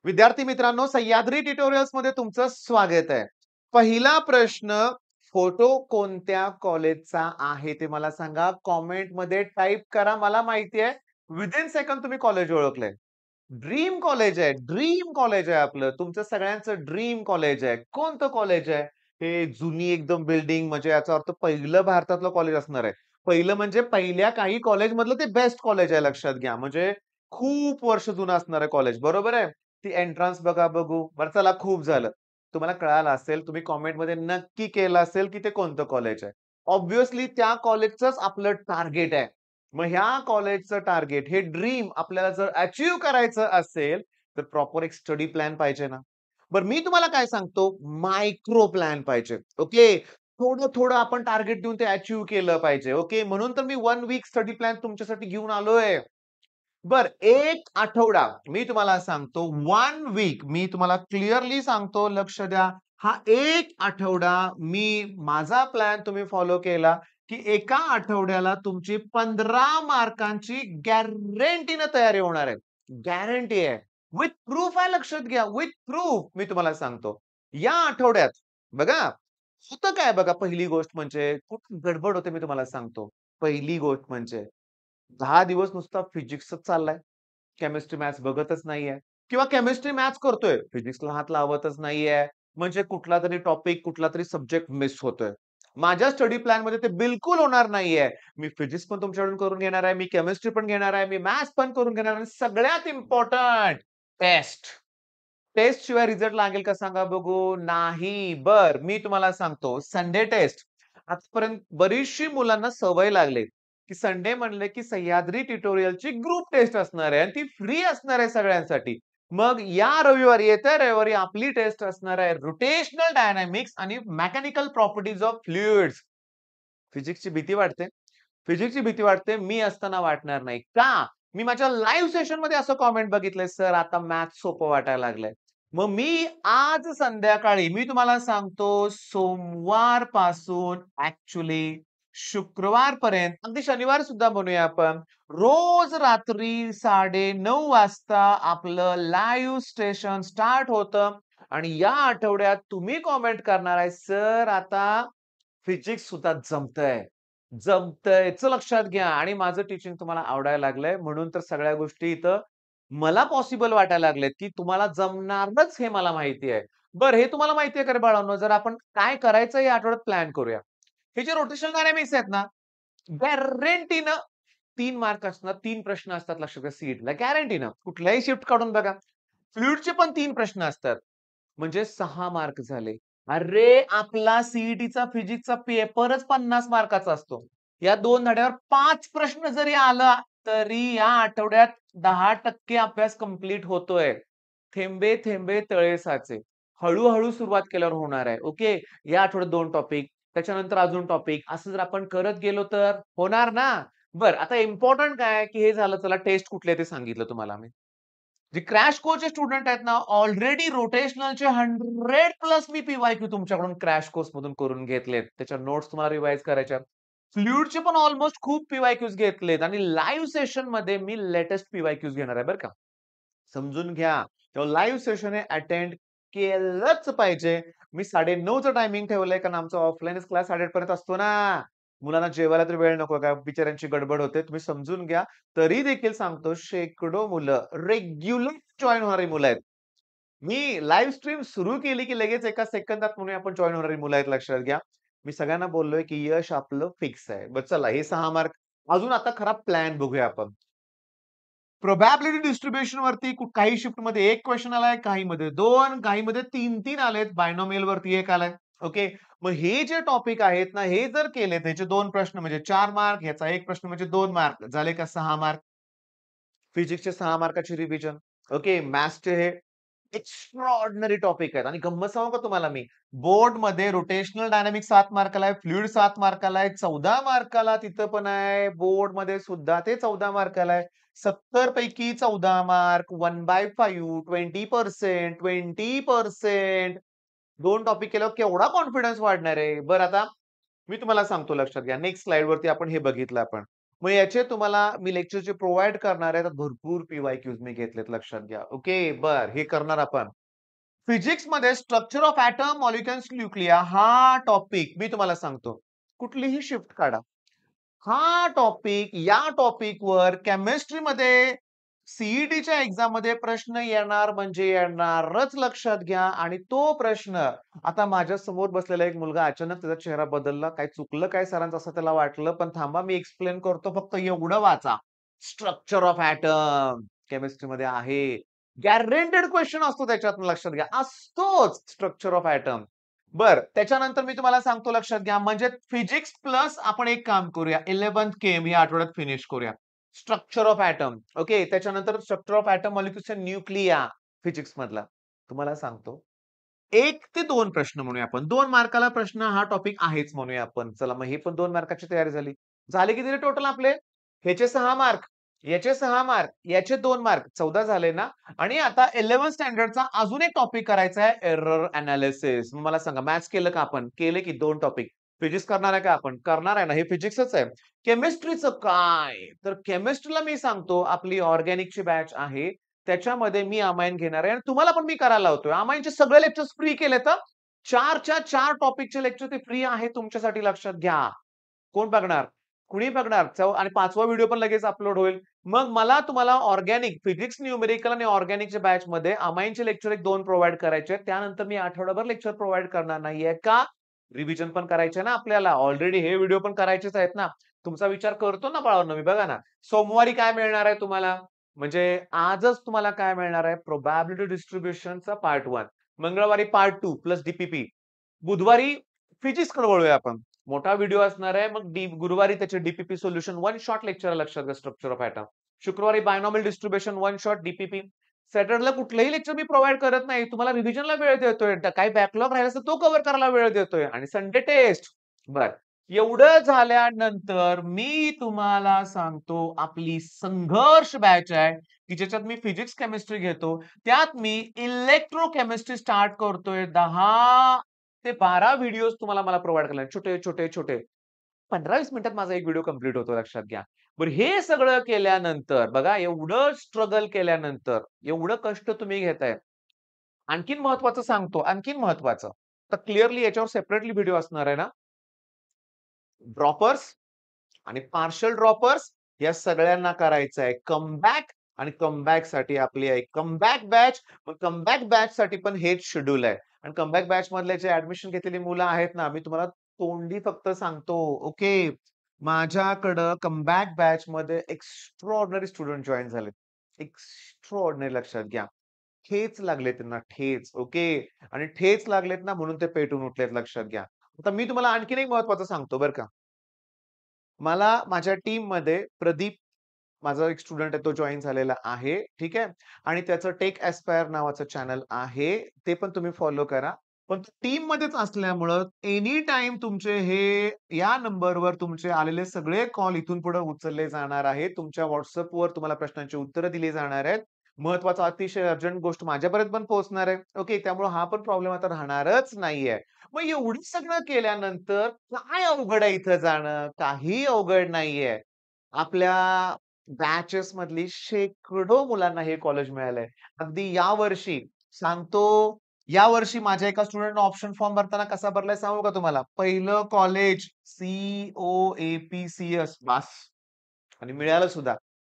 विद्यार्थी मित्रांनो, सह्याद्री ट्युटोरियल्स मध्ये तुमचं स्वागत आहे. पहिला प्रश्न, फोटो कोणत्या कॉलेजचा आहे ते मला सांगा. कमेंट मध्ये टाइप करा. मला माहिती आहे विदिन सेकंड तुम्ही कॉलेज ओळखलंय. ड्रीम कॉलेज आहे, ड्रीम कॉलेज आहे आपलं. तुमचं सगळ्यांचं ड्रीम कॉलेज आहे. कोणतं कॉलेज आहे? हे जुनी एकदम बिल्डिंग, म्हणजे याचा अर्थ पहिलं भारतातलं कॉलेज असणार आहे. पहिलं म्हणजे पहिल्या काही कॉलेज मधलं ते बेस्ट कॉलेज आहे, लक्षात घ्या. म्हणजे खूप वर्ष जुनं असणारं कॉलेज, बरोबर आहे? ती एंट्रन्स बघा बघू. बरं चला, खूप झालं. तुम्हाला कळालं असेल, तुम्ही कमेंटमध्ये नक्की केलं असेल, की ते कोणतं कॉलेज आहे. ऑब्व्हियसली त्या कॉलेजचंच आपलं टार्गेट आहे. मग ह्या कॉलेजचं टार्गेट, हे ड्रीम आपल्याला जर अचीव्ह करायचं असेल, तर प्रॉपर एक स्टडी प्लॅन पाहिजे ना. बरं मी तुम्हाला काय सांगतो, मायक्रो प्लॅन पाहिजे. ओके. थोडं-थोडं आपण टार्गेट देऊन ते अचीव्ह केलं पाहिजे. ओके. म्हणून तर मी 1 वीक स्टडी प्लॅन तुमच्यासाठी घेऊन आलोय. बर, 1 आठवडा मी तुम्हाला सांगतो, 1 वीक मी तुम्हाला क्लिअरली सांगतो, लक्ष द्या. हा 1 आठवडा माझा प्लॅन तुम्ही फॉलो केला, की एका आठवड्याला तुमची 15 मार्कांची गॅरंटीनं तयारी होणार आहे. गॅरंटी आहे. विथ प्रूफ आहे, लक्षात घ्या. विथ प्रूफ मी तुम्हाला सांगतो. या आठवड्यात बघा, होतं काय बघा, पहिली गोष्ट म्हणजे खूप गडबड होते, मी तुम्हाला सांगतो. पहिली गोष्ट म्हणजे 10 दिवस नुसता फिजिक्सच चाललाय. केमिस्ट्री, मॅथ्स बघतच नाहीये किंवा केमिस्ट्री, मॅथ्स करतोय, फिजिक्सला हात लावतच नाहीये. म्हणजे कुठलातरी टॉपिक, कुठलातरी सब्जेक्ट मिस होतोय. माझ्या स्टडी प्लॅनमध्ये ते बिलकुल होणार नाहीये. मी फिजिक्स पण तुमच्याकडून करून घेणार आहे, मी केमिस्ट्री पण घेणार आहे, मी मॅथ्स पण करून घेणार आहे. सगळ्यात इम्पोर्टंट टेस्ट. टेस्ट शिवाय रिझल्ट लागेल का सांगा बघू? नाही. बरं, मी तुम्हाला सांगतो, संडे टेस्ट. आजपर्यंत बरीचशी मुलांना सवय लागली, की संडे म्हणले की सह्याद्री ट्युटोरियलची ग्रुप टेस्ट असणार आहे आणि ती फ्री असणार आहे सगळ्यांसाठी. मग या रविवारी, येत्या रविवारी आपली टेस्ट असणार आहे रोटेशनल डायनॅमिक्स आणि मेकॅनिकल प्रॉपर्टीज ऑफ फ्लुइड्स. फिजिक्सची भीती वाटते. फिजिक्सची भीती वाटते. मी असताना वाटणार नाही. का? मी माझ्या लाईव्ह सेशनमध्ये असं कमेंट बघितलंय, "सर आता मॅथ सोपं वाटायला लागलंय." मग मी आज संध्याकाळी मी तुम्हाला सांगतो, सोमवारपासून ॲक्चुअली शुक्रवारपर्यंत, अगदी शनिवार सुद्धा म्हणूया आपण, रोज रात्री 9:30 वाजता आपलं लाईव्ह स्टेशन स्टार्ट होतं आणि या आठवड्यात तुम्ही कमेंट करणार आहे, "सर आता फिजिक्स सुद्धा जमतंय." जमतंयच लक्षात घ्या आणि माझं टीचिंग तुम्हाला आवडायला लागलंय, म्हणून तर सगळ्या गोष्टी इथं मला पॉसिबल वाटायला लागल्यात, की तुम्हाला जमणारच हे मला माहिती आहे. बरं, हे तुम्हाला माहिती आहे का रे बाळांनो, जर आपण काय करायचं या आठवड्यात प्लॅन करूया. हे जे रोटेशनल डायनॅमिक्स आहेत ना, गॅरंटीनं 3 मार्क असणार, 3 प्रश्न असतात, लक्षात घ्या सीईटीला गॅरंटीनं. कुठल्याही शिफ्ट काढून बघा. फ्लुइडचे पण 3 प्रश्न असतात. म्हणजे 6 मार्क झाले. अरे, आपला सीईटीचा फिजिक्सचा पेपरच 50 मार्काचा असतो. या 2 धड्यावर 5 प्रश्न जरी आला, तरी या आठवड्यात 10% अभ्यास कंप्लीट होतोय. थेंबे थेंबे तळे साचे. हळू सुरुवात केल्यावर होणार आहे. ओके. या आठवड्यात 2 टॉपिक, त्याच्यानंतर अजून टॉपिक, असं जर आपण करत गेलो तर होणार ना? बरं, आता इम्पोर्टंट काय, की हे झालं, चला टेस्ट कुठले ते सांगितलं तुम्हाला मी. जे क्रॅश कोर्सचे स्टुडंट आहेत ना, ऑलरेडी रोटेशनलचे 100 प्लस मी पी-वाय-क्यू तुमच्याकडून क्रॅश कोर्स मधून करून घेतलेत. त्याच्या नोट्स तुम्हाला रिवाईज करायच्या. फ्लुइडचे पण ऑलमोस्ट खूप पी-वाय-क्यूज घेतलेत आणि लाईव्ह सेशनमध्ये मी लेटेस्ट पी-वाय-क्यूज घेणार आहे बरं का. समजून घ्या. तेव्हा लाईव्ह सेशन हे अटेंड केलंच पाहिजे. मी 9:30चं टायमिंग ठेवलंय, कारण आमचा ऑफलाईनच क्लास 8:30 पर्यंत असतो ना. मुलांना जेवायला तर वेळ नको का? बिचाऱ्यांची गडबड होते. तुम्ही समजून घ्या. तरी देखील सांगतो, शेकडो मुलं रेग्युलर जॉइन होणारी मुलं आहेत. मी लाईव्ह स्ट्रीम सुरू केली, की लगेच एका सेकंदात म्हणूया आपण जॉइन होणारी मुलं आहेत, लक्षात घ्या. मी सगळ्यांना बोललोय, की यश आपलं फिक्स आहे. बरं चला, हे 6 मार्क. अजून आता खरा प्लॅन बघूया आपण. प्रोबॅबिलिटी डिस्ट्रिब्युशन वरती काही शिफ्टमध्ये 1 क्वेशन आलाय, काहीमध्ये 2, काहीमध्ये 3-3 आलेत. बायनॉमियल वरती 1 आलाय. ओके. मग हे जे टॉपिक आहेत ना, हे जर केले, त्याचे 2 प्रश्न म्हणजे 4 मार्क, ह्याचा 1 प्रश्न म्हणजे 2 मार्क. झाले का 6 मार्क. फिजिक्सचे 6 मार्काची रिव्हिजन. ओके. मॅथ्सचे हे एक्स्ट्राऑर्डिनरी टॉपिक आहेत आणि गंमत सांगू का तुम्हाला मी? बोर्डमध्ये रोटेशनल डायनामिक्स 7 मार्काला आहे, फ्लुइड 7 मार्काला आहे, 14 मार्काला तिथं पण आहे. बोर्डमध्ये सुद्धा ते 14 मार्काला आहे. 70 पैकी 14 मार्क, 1/5, 20%, 20%. 2 टॉपिक केल्यावर केवढा कॉन्फिडन्स वाढणार आहे. बरं, आता मी तुम्हाला सांगतो, लक्षात घ्या. नेक्स्ट स्लाईडवरती आपण हे बघितलं आपण. मग याचे तुम्हाला मी लेक्चर जे प्रोव्हाईड करणार आहे, तर भरपूर पी-वाय-क्यूज मी घेतलेत लक्षात घ्या. ओके, हे करणार आपण. फिजिक्समध्ये structure of atom, molecules, nuclei हा टॉपिक मी तुम्हाला सांगतो. कुठलीही शिफ्ट काढा. हा टॉपिक या टॉपिकवर केमिस्ट्रीमध्ये सीईटीच्या एक्झाममध्ये प्रश्न येणार म्हणजे येणारच लक्षात घ्या आणि तो प्रश्न आता माझ्या समोर बसलेला एक मुलगा अचानक त्याचा चेहरा बदलला. काय चुकलं काय सरांचं असं त्याला वाटलं. पण थांबा मी एक्सप्लेन करतो. फक्त एवढं वाचा. स्ट्रक्चर ऑफ एटम केमिस्ट्रीमध्ये आहे. गॅरंटेड क्वेश्चन असतो त्याच्यातून लक्षात घ्या. असतोच स्ट्रक्चर ऑफ एटम. त्याच्यानंतर मी तुम्हाला सांगतो लक्षात घ्या. म्हणजे फिजिक्स प्लस आपण एक काम करूया. 11th केम या आठवड्यात फिनिश करूया. Structure of atom. ओके. त्याच्यानंतर structure of atom, molecules and nuclear physics मधला. तुम्हाला सांगतो 1 ते 2 प्रश्न म्हणूया आपण. 2 मार्काला प्रश्न हा टॉपिक आहेच म्हणूया आपण. चला मग हे पण 2 मार्काची तयारी झाली. झाले किती टोटल आपले? ह्याचे 6 मार्क, याचे 6 मार्क, याचे 2 मार्क 14 झाले ना? आणि आता 11th स्टँडर्डचा अजून एक टॉपिक करायचा आहे एरर एनालिसिस. मला सांगा मॅथ्स केलं का आपण? केले की 2 टॉपिक. फिजिक्स करणार आहे का आपण? करणार आहे ना? हे फिजिक्सच आहे. केमिस्ट्रीचं काय? तर केमिस्ट्रीला मी सांगतो आपली ऑर्गॅनिकची बॅच आहे. त्याच्यामध्ये मी अमाइन घेणार आहे आणि तुम्हाला पण मी करायला लावतोय. अमाइनचे सगळे लेक्चर्स फ्री केलेत हं. 4च्या 4 टॉपिकचे लेक्चर ते फ्री आहे तुमच्यासाठी लक्षात घ्या. कोण बघणार? कुणी बघणार? आणि 5वा व्हिडिओ पण लगेच अपलोड होईल. मग मला तुम्हाला ऑर्गॅनिक, फिजिक्स, न्यूमेरिकल आणि ऑर्गॅनिकच्या बॅचमध्ये अमाइनचे लेक्चर 1-2 प्रोव्हाईड करायचे आहेत. त्यानंतर मी आठवडाभर लेक्चर प्रोव्हाईड करणार नाहीये. का? रिव्हिजन पण करायचे ना आपल्याला. ऑलरेडी हे व्हिडिओ पण करायचेच आहेत ना. तुमचा विचार करतो ना बाळांनो मी. बघा ना, सोमवारी काय मिळणार आहे तुम्हाला? म्हणजे आजच तुम्हाला काय मिळणार आहे? प्रोबॅबिलिटी डिस्ट्रिब्युशनचा पार्ट 1. मंगळवारी पार्ट 2 प्लस डी बुधवारी फिजिक्सकडे वळूया आपण. मोठा व्हिडिओ असणार आहे. मग गुरुवारी त्याचे the solution one shot lecture लक्षात घ्या स्ट्रक्चर ऑफ एटम. शुक्रवारी binomial distribution one shot the सॅटर्डेला कुठलंही लेक्चर मी प्रोव्हाईड करत नाही. तुम्हाला रिव्हिजनला वेळ देतोय. काही बॅकलॉग राहिला तर तो कव्हर करायला वेळ देतोय आणि संडे टेस्ट. बरं. एवढं झाल्यानंतर मी तुम्हाला सांगतो आपली संघर्ष बॅच आहे, की ज्याच्यात मी फिजिक्स, केमिस्ट्री घेतो. त्यात मी इलेक्ट्रोकेमिस्ट्री स्टार्ट करतोय. 10 ते 12 व्हिडिओज तुम्हाला मला प्रोव्हाईड करणार छोटे, छोटे, छोटे. 15-20 मिनिटात माझा एक व्हिडिओ कंप्लीट होतो लक्षात घ्या. बरं हे सगळं केल्यानंतर बघा एवढं स्ट्रगल केल्यानंतर, एवढं कष्ट तुम्ही घेताय. आणखीन महत्त्वाचं सांगतो, आणखीन महत्त्वाचं. तर क्लिअरली याच्यावर सेपरेटली व्हिडिओ असणार आहे ना. ड्रॉपर्स आणि पार्शल ड्रॉपर्स या सगळ्यांना करायचं आहे कमबॅक आणि कमबॅकसाठी आपली आहे कमबॅक बॅच. मग कमबॅक बॅचसाठी पण हेच शेड्यूल आहे. आणि कमबॅक बॅच मधले जे ऍडमिशन घेतलेली मुलं आहेत ना, मी तुम्हाला तोंडी फक्त सांगतो, ओके. माझ्याकडं कमबॅक बॅच मध्ये एक्स्ट्राऑर्डिनरी स्टुडंट जॉइन झालेत. एक्स्ट्राऑर्डिनरी लक्षात घ्या. ठेच लागले त्यांना ठेच, ओके. आणि ठेच लागलेत ना म्हणून ते पेटून उठलेत लक्षात घ्या. आता मी तुम्हाला आणखीन एक महत्त्वाचं सांगतो बरं का. मला माझ्या टीममध्ये प्रदीप माझा एक स्टुडंट आहे तो जॉइन झालेला आहे. ठीक आहे. आणि त्याचं टेक एस्पायर नावाचं चॅनल आहे. ते पण तुम्ही फॉलो करा. पण टीममध्येच असल्यामुळं एनी टाईम तुमचे हे या नंबरवर तुमचे आलेले सगळे कॉल इथून पुढे उचलले जाणार आहेत. तुमच्या WhatsAppवर तुम्हाला प्रश्नांची उत्तरं दिली जाणार आहेत. महत्त्वाचा अतिशय अर्जंट गोष्ट माझ्यापर्यंत पण पोहोचणार आहे. ओके. त्यामुळे हा पण प्रॉब्लेम आता राहणारच नाहीये. मग एवढं सगळं केल्यानंतर काय अवघड आहे इथं जाणं? काही अवघड नाहीये. आपल्या बॅचेस मधली शेकडो मुलांना हे कॉलेज मिळालंय. अगदी यावर्षी सांगतो, यावर्षी माझ्या एका स्टुडंटने ऑप्शन फॉर्म भरताना कसा भरलाय सांगू का तुम्हाला? पहिलं कॉलेज COAPCS बास आणि मिळालं सुद्धा.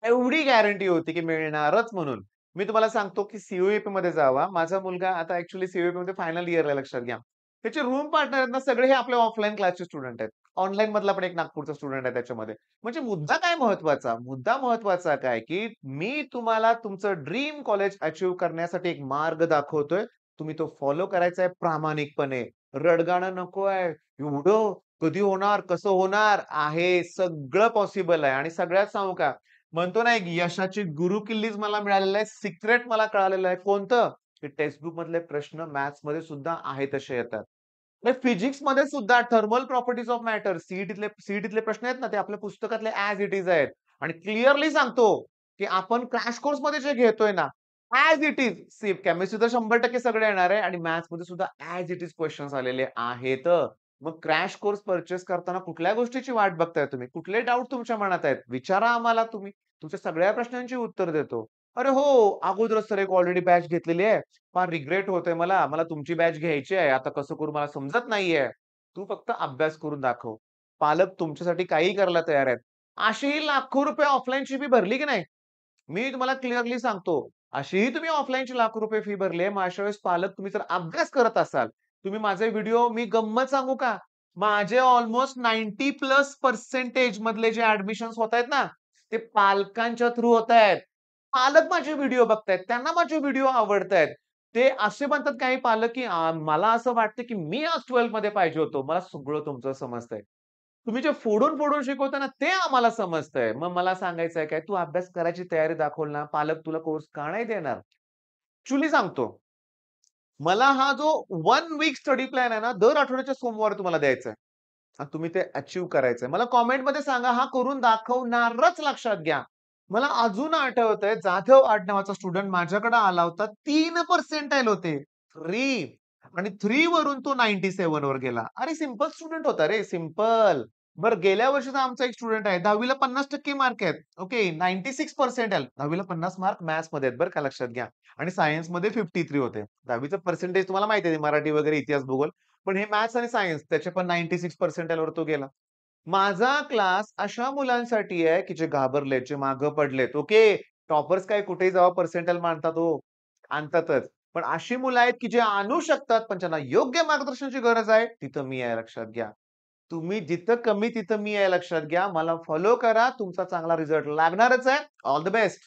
एवढी गॅरंटी होती की मिळणारच म्हणून. मी तुम्हाला सांगतो की COAP मध्ये जावा. माझा मुलगा आता ॲक्चुअली COAP मध्ये फायनल इयरला लक्षात घ्या. त्याचे रूम पार्टनर आहेत ना सगळे हे आपले ऑफलाईन क्लासचे स्टुडंट आहेत. ऑनलाईन मधला पण एक नागपूरचा स्टुडंट आहे त्याच्यामध्ये. म्हणजे मुद्दा काय महत्वाचा? मुद्दा महत्वाचा काय, की मी तुम्हाला तुमचं ड्रीम कॉलेज अचीव्ह करण्यासाठी एक मार्ग दाखवतोय. तुम्ही तो फॉलो करायचा आहे प्रामाणिकपणे. रडगाणं नको आहे. एवढं कधी होणार? कसं होणार? आहे सगळं पॉसिबल आहे आणि सगळ्यात सांगू का? म्हणतो ना, एक यशाची गुरुकिल्लीच मला मिळालेलं आहे. सिक्रेट मला कळालेलं आहे. कोणतं? की टेक्स्टबुक मधले प्रश्न मॅथ्समध्ये सुद्धा आहे तसे येतात. फिजिक्समध्ये सुद्धा थर्मल प्रॉपर्टीज ऑफ मॅटर सीईटीतले प्रश्न आहेत ना, ते आपल्या पुस्तकातले ॲज इट इज आहेत. आणि क्लिअरली सांगतो, की आपण क्रॅश कोर्समध्ये जे घेतोय ना, ॲज इट इज केमिस्ट्री तर 100% सगळे येणार आहे आणि मॅथ्समध्ये सुद्धा ॲज इट इज क्वेशन्स आलेले आहेत. मग क्रॅश कोर्स पर्चेस करताना कुठल्या गोष्टीची वाट बघताय तुम्ही? कुठले डाउट तुमच्या मनात आहेत? विचारा आम्हाला तुम्ही. तुमच्या सगळ्या प्रश्नांची उत्तर देतो. "अरे हो, अगोदरच तर एक ऑलरेडी बॅच घेतलेली आहे. फार रिग्रेट होतोय मला. मला तुमची बॅच घ्यायची आहे. आता कसं करू मला समजत नाहीये." तू फक्त अभ्यास करून दाखव. पालक तुमच्यासाठी काहीही करायला तयार आहेत. अशीही लाखो रुपये ऑफलाईनची फी भरली की नाही? मी तुम्हाला क्लिअरली सांगतो, अशीही तुम्ही ऑफलाईनची लाखो रुपये फी भरली आहे. मग अशा वेळेस पालक तुम्ही जर अभ्यास करत असाल, तुम्ही माझे व्हिडिओ मी गंमत सांगू का? माझे अल्मोस्ट 90% मधले जे ॲडमिशन्स होतायत ना, ते पालकांच्या थ्रू होतायत. पालक माझे व्हिडिओ बघतायत. त्यांना माझे व्हिडिओ आवडतायत. ते असे म्हणतात काही पालक, की मला असं वाटतं, की मी आज 12th मध्ये पाहिजे होतो. मला सगळं तुमचं समजतंय. तुम्ही जे फोडून-फोडून शिकवता ना, ते आम्हाला समजतंय. मग मला सांगायचंय काय, तू अभ्यास करायची तयारी दाखवल ना, पालक तुला कोर्स का नाही देणार? ॲक्चुअली सांगतो, मला हा जो 1 वीक स्टडी प्लॅन आहे ना, दर आठवड्याच्या सोमवारी तुम्हाला द्यायचा आहे. आणि तुम्ही ते अचीव्ह करायचंय. मला कमेंटमध्ये सांगा, हा करून दाखवणारच लक्षात घ्या. मला अजून आठवतंय, जाधव आडनावाचा स्टुडंट माझ्याकडे आला होता. 3 पर्सेंटाइल होते. 3 आणि 3 वरून तो 97 वर गेला. अरे सिंपल स्टुडंट होता रे, सिंपल. बरं गेल्या वर्षीचा आमचा एक स्टुडंट आहे. 10वी ला 50% मार्क आहेत. Okay, 96 percentile. 10वी ला 50 मार्क मॅथ्समध्ये आहेत बरं का, लक्षात घ्या. आणि सायन्समध्ये 53 होते. 10वीचं पर्सेंटेज तुम्हाला माहिती आहे, मराठी वगैरे इतिहास, भूगोल. पण हे मॅथ्स आणि सायन्स त्याचे पण 96 पर्सेंटाइलवर तो गेला. माझा क्लास अशा मुलांसाठी आहे, की जे घाबरलेत, जे मागं पडलेत. ओके. टॉपर्स काय कुठेही जावा पर्सेंटाइल मानतात हो. आणतातच. पण अशी मुलं आहेत, की जे आणू शकतात, पण त्यांना योग्य मार्गदर्शनाची गरज आहे, तिथं मी आहे लक्षात घ्या. तुम्ही जिथं कमी तिथं मी आहे लक्षात घ्या. मला फॉलो करा. तुमचा चांगला रिझल्ट लागणारच आहे. All the best.